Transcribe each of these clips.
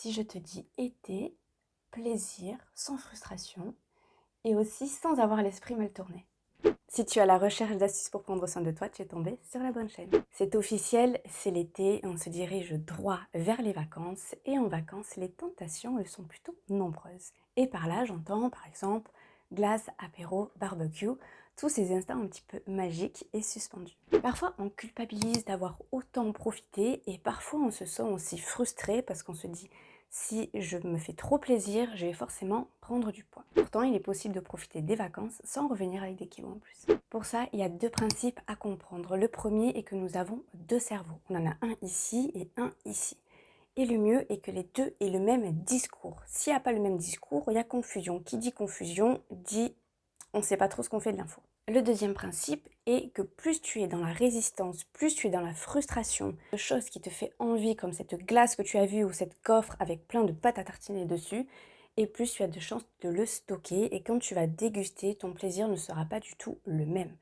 si je te dis été, plaisir, sans frustration et aussi sans avoir l'esprit mal tourné? Si tu es à la recherche d'astuces pour prendre soin de toi, tu es tombé sur la bonne chaîne. C'est officiel, c'est l'été, on se dirige droit vers les vacances et en vacances, les tentations, elles sont plutôt nombreuses. Et par là, j'entends par exemple glace, apéro, barbecue, tous ces instants un petit peu magiques et suspendus. Parfois, on culpabilise d'avoir autant profité et parfois on se sent aussi frustré parce qu'on se dit si je me fais trop plaisir, je vais forcément prendre du poids. Pourtant, il est possible de profiter des vacances sans revenir avec des kilos en plus. Pour ça, il y a deux principes à comprendre. Le premier est que nous avons deux cerveaux. On en a un ici et un ici. Et le mieux est que les deux aient le même discours. S'il n'y a pas le même discours, il y a confusion. Qui dit confusion dit on ne sait pas trop ce qu'on fait de l'info. Le deuxième principe est que plus tu es dans la résistance, plus tu es dans la frustration, de choses qui te fait envie comme cette glace que tu as vue ou cette coffre avec plein de pâte à tartiner dessus, et plus tu as de chances de le stocker et quand tu vas déguster, ton plaisir ne sera pas du tout le même.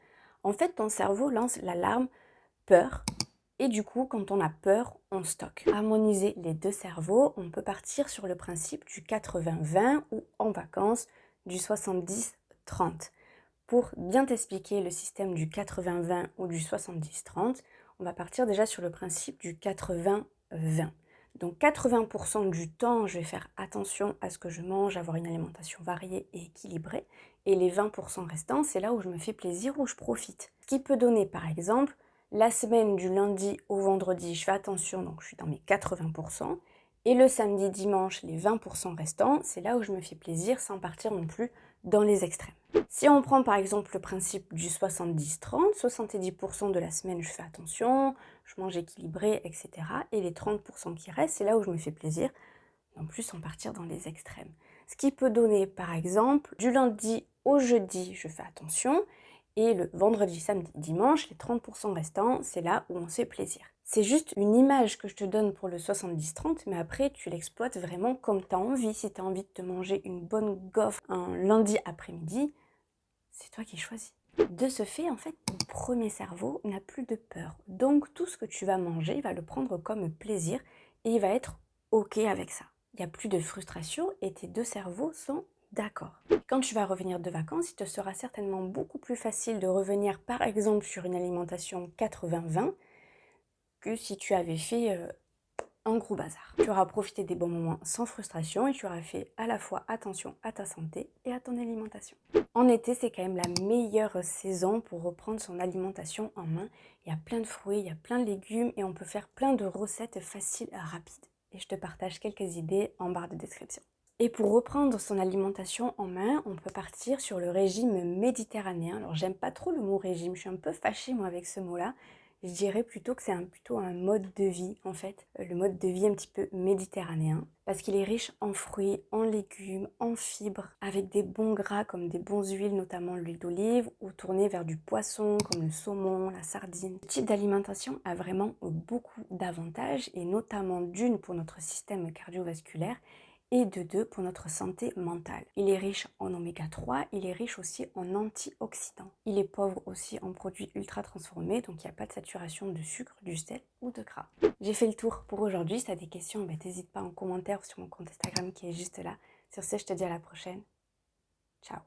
En fait, ton cerveau lance l'alarme peur et du coup, quand on a peur, on stocke. Harmoniser les deux cerveaux, on peut partir sur le principe du 80-20 ou en vacances du 70-30. Pour bien t'expliquer le système du 80-20 ou du 70-30, on va partir déjà sur le principe du 80-20. Donc 80% du temps, je vais faire attention à ce que je mange, avoir une alimentation variée et équilibrée. Et les 20% restants, c'est là où je me fais plaisir, où je profite. Ce qui peut donner par exemple, la semaine du lundi au vendredi, je fais attention, donc je suis dans mes 80%. Et le samedi, dimanche, les 20% restants, c'est là où je me fais plaisir sans partir non plus dans les extrêmes. Si on prend par exemple le principe du 70-30, 70% de la semaine je fais attention, je mange équilibré, etc. Et les 30% qui restent, c'est là où je me fais plaisir, non plus sans partir dans les extrêmes. Ce qui peut donner par exemple du lundi au jeudi, je fais attention, et le vendredi, samedi, dimanche, les 30% restants, c'est là où on se fait plaisir. C'est juste une image que je te donne pour le 70-30, mais après tu l'exploites vraiment comme tu as envie. Si tu as envie de te manger une bonne gaufre un lundi après-midi, c'est toi qui choisis. De ce fait, en fait, ton premier cerveau n'a plus de peur. Donc tout ce que tu vas manger, il va le prendre comme plaisir et il va être OK avec ça. Il n'y a plus de frustration et tes deux cerveaux sont d'accord. Quand tu vas revenir de vacances, il te sera certainement beaucoup plus facile de revenir par exemple sur une alimentation 80-20 que si tu avais fait un gros bazar. Tu auras profité des bons moments sans frustration et tu auras fait à la fois attention à ta santé et à ton alimentation. En été, c'est quand même la meilleure saison pour reprendre son alimentation en main. Il y a plein de fruits, il y a plein de légumes et on peut faire plein de recettes faciles et rapides. Et je te partage quelques idées en barre de description. Et pour reprendre son alimentation en main, on peut partir sur le régime méditerranéen. Alors j'aime pas trop le mot régime, je suis un peu fâchée moi avec ce mot-là. Je dirais plutôt que c'est plutôt un mode de vie en fait, le mode de vie un petit peu méditerranéen, parce qu'il est riche en fruits, en légumes, en fibres, avec des bons gras comme des bonnes huiles, notamment l'huile d'olive, ou tourné vers du poisson comme le saumon, la sardine. Ce type d'alimentation a vraiment beaucoup d'avantages, et notamment d'une pour notre système cardiovasculaire, et de deux pour notre santé mentale. Il est riche en oméga 3, il est riche aussi en antioxydants. Il est pauvre aussi en produits ultra transformés, donc il n'y a pas de saturation de sucre, du sel ou de gras. J'ai fait le tour pour aujourd'hui. Si tu as des questions, n'hésite pas en commentaire sur mon compte Instagram qui est juste là. Sur ce, je te dis à la prochaine. Ciao.